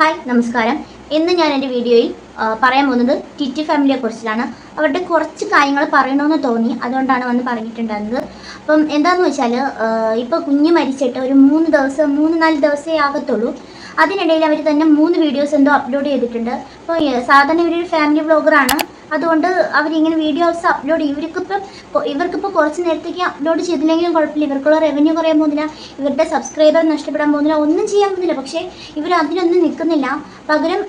Hi നമസ്കാരം. ഇന്ന് ഞാൻ എൻ്റെ വീഡിയോയിൽ പറയാൻ പോകുന്നത് ടിറ്റി ഫാമിലിയെ കുറിച്ചിട്ടാണ്. അവരുടെ കുറച്ച് കാര്യങ്ങൾ പറയണമെന്ന് തോന്നി, അതുകൊണ്ടാണ് വന്ന് പറഞ്ഞിട്ടുണ്ടായിരുന്നത്. അപ്പം എന്താണെന്ന് വെച്ചാൽ ഇപ്പോൾ കുഞ്ഞ് മരിച്ചിട്ട് ഒരു 3-4 ദിവസമേ ആകത്തുള്ളൂ. അതിനിടയിൽ അവർ തന്നെ 3 വീഡിയോസ് എന്തോ അപ്ലോഡ് ചെയ്തിട്ടുണ്ട്. അപ്പോൾ സാധാരണ ഇവരൊരു ഫാമിലി വ്ളോഗറാണ്, അതുകൊണ്ട് അവരിങ്ങനെ വീഡിയോസ് അപ്ലോഡ് ചെയ്യും. ഇവർക്കിപ്പോൾ കുറച്ച് നേരത്തേക്ക് അപ്ലോഡ് ചെയ്തില്ലെങ്കിലും കുഴപ്പമില്ല, ഇവർക്കുള്ള റവന്യൂ കുറയാൻ പോകുന്നില്ല, ഇവരുടെ സബ്സ്ക്രൈബർ നഷ്ടപ്പെടാൻ പോകുന്നില്ല, ഒന്നും ചെയ്യാൻ പോകുന്നില്ല. പക്ഷേ ഇവർ അതിനൊന്നും നിൽക്കുന്നില്ല. പകരം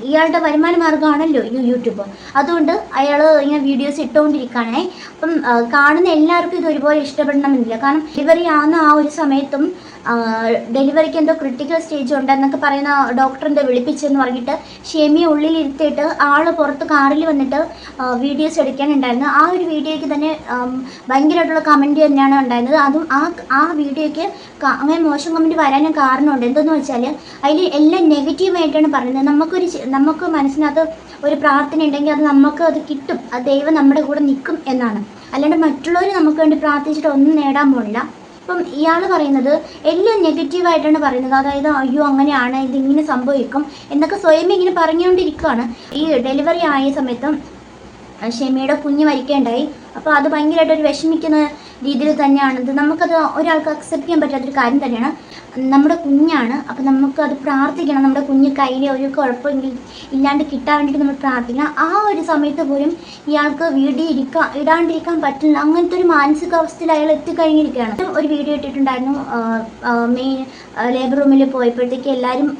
ഇയാളുടെ വരുമാന മാർഗ്ഗമാണല്ലോ യൂട്യൂബ്, അതുകൊണ്ട് അയാൾ ഇങ്ങനെ വീഡിയോസ് ഇട്ടുകൊണ്ടിരിക്കുകയാണേ. അപ്പം കാണുന്ന എല്ലാവർക്കും ഇത് ഒരുപോലെ ഇഷ്ടപ്പെടണമെന്നില്ല. കാരണം ഡെലിവറി ആവുന്ന ആ ഒരു സമയത്തും ഡെലിവറിക്ക് എന്തോ ക്രിട്ടിക്കൽ സ്റ്റേജ് ഉണ്ടെന്നൊക്കെ പറയുന്ന ഡോക്ടർ എന്തോ വിളിപ്പിച്ചെന്ന് പറഞ്ഞിട്ട് ഷെമിയെ ഉള്ളിലിരുത്തിയിട്ട് ആൾ പുറത്ത് കാറിൽ വന്നിട്ട് വീഡിയോസ് എടുക്കാനുണ്ടായിരുന്നു. ആ ഒരു വീഡിയോയ്ക്ക് തന്നെ ഭയങ്കരമായിട്ടുള്ള കമൻറ്റ് തന്നെയാണ് ഉണ്ടായിരുന്നത്. അതും ആ വീഡിയോയ്ക്ക് അങ്ങനെ മോശം കമൻറ്റ് വരാനും കാരണമുണ്ട്. എന്തെന്ന് വെച്ചാൽ അതിൽ എല്ലാം നെഗറ്റീവായിട്ടാണ് പറയുന്നത്. നമുക്ക് മനസ്സിനകത്ത് ഒരു പ്രാർത്ഥന ഉണ്ടെങ്കിൽ അത് കിട്ടും, അത് ദൈവം നമ്മുടെ കൂടെ നിൽക്കും എന്നാണ്. അല്ലാണ്ട് മറ്റുള്ളവർ നമുക്ക് വേണ്ടി പ്രാർത്ഥിച്ചിട്ട് ഒന്നും നേടാൻ പോകില്ല. ഇപ്പം ഇയാൾ പറയുന്നത് എല്ലാം നെഗറ്റീവായിട്ടാണ് പറയുന്നത്. അതായത് അയ്യോ അങ്ങനെയാണ്, ഇതിങ്ങനെ സംഭവിക്കും എന്നൊക്കെ സ്വയം ഇങ്ങനെ പറഞ്ഞുകൊണ്ടിരിക്കുകയാണ്. ഈ ഡെലിവറി ആയ സമയത്തും ഷെമിയുടെ കുഞ്ഞ് മരിക്കേണ്ടായി. അപ്പോൾ അത് ഭയങ്കരമായിട്ടൊരു വിഷമിക്കുന്ന രീതിയിൽ തന്നെയാണിത്. നമുക്കത് ഒരാൾക്ക് അക്സെപ്റ്റ് ചെയ്യാൻ പറ്റാത്തൊരു കാര്യം തന്നെയാണ്. നമ്മുടെ കുഞ്ഞാണ്, അപ്പോൾ നമുക്കത് പ്രാർത്ഥിക്കണം. നമ്മുടെ കുഞ്ഞ് കയ്യിൽ ഒരു കുഴപ്പമെങ്കിൽ ഇല്ലാണ്ട് കിട്ടാൻ വേണ്ടിയിട്ട് നമ്മൾ പ്രാർത്ഥിക്കണം. ആ ഒരു സമയത്ത് പോലും ഇയാൾക്ക് ഇടാണ്ടിരിക്കാൻ പറ്റില്ല. അങ്ങനത്തെ ഒരു മാനസികാവസ്ഥയിൽ അയാൾ എത്തിക്കഴിഞ്ഞിരിക്കുകയാണ്. ഒരു വീഡിയോ ഇട്ടിട്ടുണ്ടായിരുന്നു, മെയിൻ ലേബർ റൂമിൽ പോയപ്പോഴത്തേക്ക് എല്ലാവരും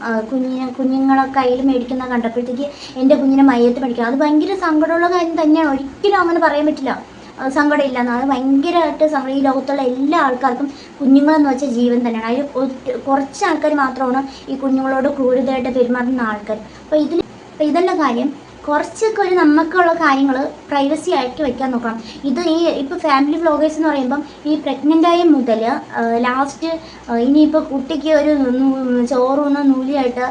കുഞ്ഞുങ്ങളെ കയ്യിൽ മേടിക്കുന്ന കണ്ടപ്പോഴത്തേക്ക് എൻ്റെ കുഞ്ഞിനെ മയ്യത്ത് മേടിക്കുക. അത് ഭയങ്കര സങ്കടമുള്ള കാര്യം തന്നെയാണ്. ഒരിക്കലും അങ്ങനെ പറയാൻ പറ്റില്ല, സങ്കടമില്ല എന്നാണ്. ഭയങ്കരമായിട്ട് ഈ ലോകത്തുള്ള എല്ലാ ആൾക്കാർക്കും കുഞ്ഞുങ്ങളെന്ന് വെച്ചാൽ ജീവൻ തന്നെയാണ്. അതിൽ കുറച്ച് ആൾക്കാർ മാത്രമാണ് ഈ കുഞ്ഞുങ്ങളോട് ക്രൂരതയായിട്ട് പെരുമാറുന്ന ആൾക്കാർ. അപ്പോൾ ഇതല്ല കാര്യം. കുറച്ചൊക്കെ ഒരു നമുക്കുള്ള കാര്യങ്ങൾ പ്രൈവസി ആയിട്ട് വെക്കാൻ നോക്കണം. ഇപ്പോൾ ഫാമിലി വ്ളോഗേഴ്സ് എന്ന് പറയുമ്പം ഈ പ്രഗ്നൻ്റായ മുതൽ ലാസ്റ്റ് ഇനിയിപ്പോൾ കുട്ടിക്ക് ഒരു ചോറൂണ് നൂലിയായിട്ട്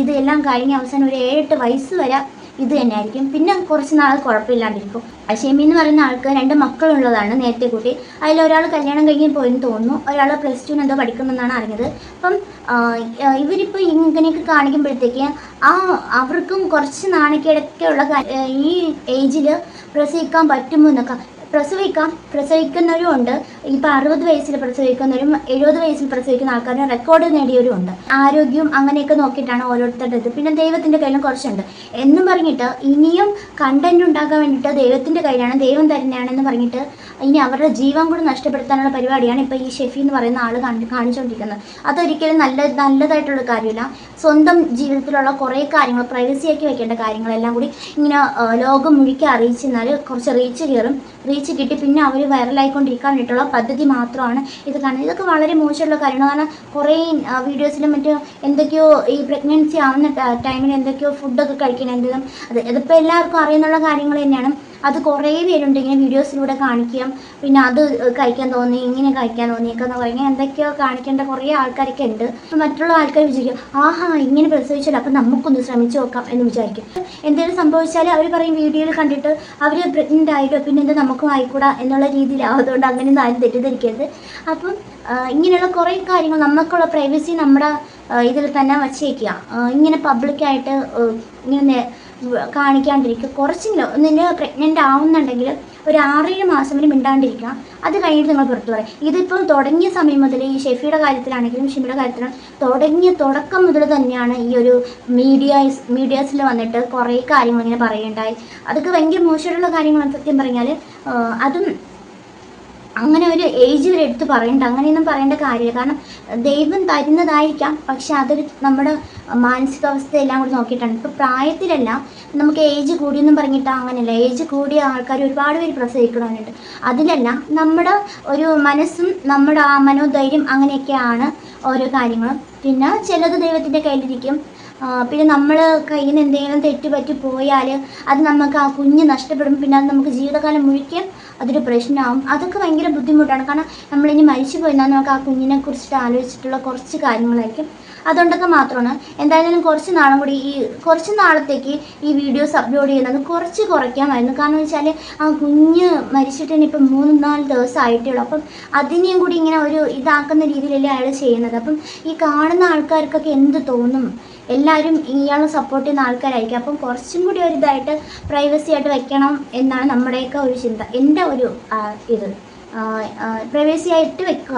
ഇത് എല്ലാം കഴിഞ്ഞ് അവസാനം ഒരു 7-8 വയസ്സ് വരെ ഇത് തന്നെയായിരിക്കും. പിന്നെ കുറച്ച് നാൾ കുഴപ്പമില്ലാണ്ടിരിക്കും. ഷെമി എന്ന് പറയുന്ന ആൾക്ക് 2 മക്കളുള്ളതാണ്, നേരത്തെ കൂട്ടി. അതിലൊരാൾ കല്യാണം കഴിഞ്ഞ് പോയെന്ന് തോന്നുന്നു, ഒരാൾ +2 എന്തോ പഠിക്കുമെന്നാണ് അറിഞ്ഞത്. അപ്പം ഇവരിപ്പോൾ ഇങ്ങനെയൊക്കെ കാണിക്കുമ്പോഴത്തേക്ക് അവർക്കും കുറച്ച് നാണക്കേടൊക്കെയുള്ള ഈ ഏജിൽ പ്രസവിക്കാൻ പറ്റുമോ എന്നൊക്കെ. പ്രസവിക്കുന്നവരും ഉണ്ട്. ഇപ്പോൾ 60 വയസ്സിൽ പ്രസവിക്കുന്നവരും 70 വയസ്സിൽ പ്രസവിക്കുന്ന ആൾക്കാരും റെക്കോർഡ് നേടിയവരും ഉണ്ട്. ആരോഗ്യവും അങ്ങനെയൊക്കെ നോക്കിയിട്ടാണ് ഓരോരുത്തരുടെ ഇത്. പിന്നെ ദൈവത്തിൻ്റെ കയ്യിലും കുറച്ചുണ്ട് എന്നും പറഞ്ഞിട്ട് ഇനിയും കണ്ടന്റ് ഉണ്ടാക്കാൻ വേണ്ടിയിട്ട് ദൈവത്തിൻ്റെ കയ്യിലാണ്, ദൈവം തരുന്നതാണെന്ന് പറഞ്ഞിട്ട് ഇനി അവരുടെ ജീവൻ കൂടി നഷ്ടപ്പെടുത്താനുള്ള പരിപാടിയാണ് ഇപ്പോൾ ഈ ഷെഫി എന്ന് പറയുന്ന ആൾ കാണിച്ചുകൊണ്ടിരിക്കുന്നത്. അതൊരിക്കലും നല്ലതായിട്ടുള്ള കാര്യമില്ല. സ്വന്തം ജീവിതത്തിലുള്ള കുറേ കാര്യങ്ങൾ പ്രൈവസിയാക്കി വെക്കേണ്ട കാര്യങ്ങളെല്ലാം കൂടി ഇങ്ങനെ ലോകം മുഴുക്കി അറിയിച്ചെന്നാൽ കുറച്ച് റീച്ച് കിട്ടി പിന്നെ അവർ വൈറലായിക്കൊണ്ടിരിക്കാൻ വേണ്ടിയിട്ടുള്ള പദ്ധതി മാത്രമാണ് ഇത് കാണുന്നത്. ഇതൊക്കെ വളരെ മോശമുള്ള കാര്യമാണ്. കാരണം കുറേ വീഡിയോസിലും എന്തൊക്കെയോ ഈ പ്രഗ്നൻസി ആവുന്ന ടൈമിൽ എന്തൊക്കെയോ ഫുഡൊക്കെ കഴിക്കണം, ഇതിപ്പോൾ എല്ലാവർക്കും അറിയുന്നുള്ള കാര്യങ്ങൾ തന്നെയാണ്. അത് കുറേ പേരുണ്ട് ഇങ്ങനെ വീഡിയോസിലൂടെ കാണിക്കാം. പിന്നെ അത് കഴിക്കാൻ തോന്നി, ഇങ്ങനെ കഴിക്കാൻ തോന്നിയൊക്കെ എന്ന് പറഞ്ഞാൽ എന്തൊക്കെയോ കാണിക്കേണ്ട കുറേ ആൾക്കാരൊക്കെ ഉണ്ട്. അപ്പം മറ്റുള്ള ആൾക്കാർ വിചാരിക്കും ഇങ്ങനെ പ്രസവിച്ചാൽ അപ്പം നമുക്കൊന്ന് ശ്രമിച്ചു നോക്കാം എന്ന് വിചാരിക്കും. എന്തെങ്കിലും സംഭവിച്ചാൽ അവർ പറയും വീഡിയോയിൽ കണ്ടിട്ട് അവർ പ്രഗ്നൻ്റ് ആയിട്ടോ പിന്നെ എന്താ നമുക്കും ആയിക്കൂടാ എന്നുള്ള രീതിയിലാണ്. അതുകൊണ്ട് അങ്ങനെയൊന്നും ആരും തെറ്റിദ്ധരിക്കരുത്. അപ്പം ഇങ്ങനെയുള്ള കുറേ കാര്യങ്ങൾ നമുക്കുള്ള പ്രൈവസി നമ്മുടെ ഇതിൽ തന്നെ വച്ചേക്കുക. ഇങ്ങനെ പബ്ലിക്കായിട്ട് ഇങ്ങനെ കാണിക്കാണ്ടിരിക്കുക. കുറച്ചെങ്കിലും നിന്നെ പ്രഗ്നൻ്റ് ആവുന്നുണ്ടെങ്കിൽ ഒരു 6-7 മാസം വരെ മിണ്ടാണ്ടിരിക്കുക. അത് കഴിഞ്ഞിട്ട് നിങ്ങൾ പുറത്തു പറയും. ഇതിപ്പോൾ തുടങ്ങിയ സമയം മുതൽ ഈ ഷെഫിയുടെ കാര്യത്തിലാണെങ്കിലും ഷിമിയുടെ കാര്യത്തിലാണ് തുടക്കം മുതൽ തന്നെയാണ് ഈ ഒരു മീഡിയാസിൽ വന്നിട്ട് കുറേ കാര്യങ്ങൾ ഇങ്ങനെ പറയുണ്ടായി. അതൊക്കെ ഭയങ്കര മോശമുള്ള കാര്യങ്ങളാണ് സത്യം പറഞ്ഞാൽ. അതും അങ്ങനെ ഒരു ഏജ് വരെ എടുത്ത് പറയണ്ട, അങ്ങനെയൊന്നും പറയേണ്ട കാര്യമില്ല. കാരണം ദൈവം തരുന്നതായിരിക്കാം, പക്ഷെ അതൊരു നമ്മുടെ മാനസികാവസ്ഥയെല്ലാം കൂടി നോക്കിയിട്ടാണ്. ഇപ്പോൾ പ്രായത്തിലല്ല, നമുക്ക് ഏജ് കൂടിയെന്നും പറഞ്ഞിട്ട് അങ്ങനെയല്ല. ഏജ് കൂടിയ ആൾക്കാർ ഒരുപാട് പേര് പ്രസവിക്കണമെന്നുണ്ട്. അതിലല്ല, നമ്മുടെ ഒരു മനസ്സും നമ്മുടെ ആ മനോധൈര്യം അങ്ങനെയൊക്കെയാണ് ഓരോ കാര്യങ്ങളും. പിന്നെ ചിലത് ദൈവത്തിൻ്റെ കയ്യിലിരിക്കും. പിന്നെ നമ്മൾ കയ്യിൽ നിന്ന് എന്തെങ്കിലും തെറ്റുപറ്റി പോയാൽ അത് നമുക്ക് ആ കുഞ്ഞ് നഷ്ടപ്പെടും. പിന്നെ അത് നമുക്ക് ജീവിതകാലം മുഴുവൻ അതൊരു പ്രശ്നമാവും. അതൊക്കെ ഭയങ്കര ബുദ്ധിമുട്ടാണ്. കാരണം നമ്മളിനി മരിച്ചു പോയെന്നാൽ നമുക്ക് ആ കുഞ്ഞിനെ കുറിച്ചിട്ട് ആലോചിച്ചിട്ടുള്ള കുറച്ച് കാര്യങ്ങളായിരിക്കും. അതുകൊണ്ടൊക്കെ മാത്രമാണ്. എന്തായാലും കുറച്ച് നാളത്തേക്ക് ഈ വീഡിയോസ് അപ്ലോഡ് ചെയ്യുന്നത് കുറച്ച് കുറയ്ക്കാമായിരുന്നു. കാരണം എന്ന് വെച്ചാൽ ആ കുഞ്ഞ് മരിച്ചിട്ട് തന്നെ ഇപ്പം 3-4 ദിവസം ആയിട്ടുള്ളൂ. അപ്പം അതിനെയും കൂടി ഇങ്ങനെ ഒരു ഇതാക്കുന്ന രീതിയിലല്ലേ അയാൾ ചെയ്യുന്നത്. അപ്പം ഈ കാണുന്ന ആൾക്കാർക്കൊക്കെ എന്ത് തോന്നും? എല്ലാവരും ഇയാളെ സപ്പോർട്ട് ചെയ്യുന്ന ആൾക്കാരായിരിക്കും. അപ്പം കുറച്ചും കൂടി ഒരു ഇതായിട്ട് പ്രൈവസി ആയിട്ട് വെക്കണം എന്നാണ് നമ്മുടെയൊക്കെ ഒരു ചിന്ത. എൻ്റെ ഒരു പ്രൈവസി ആയിട്ട് വെക്കുക.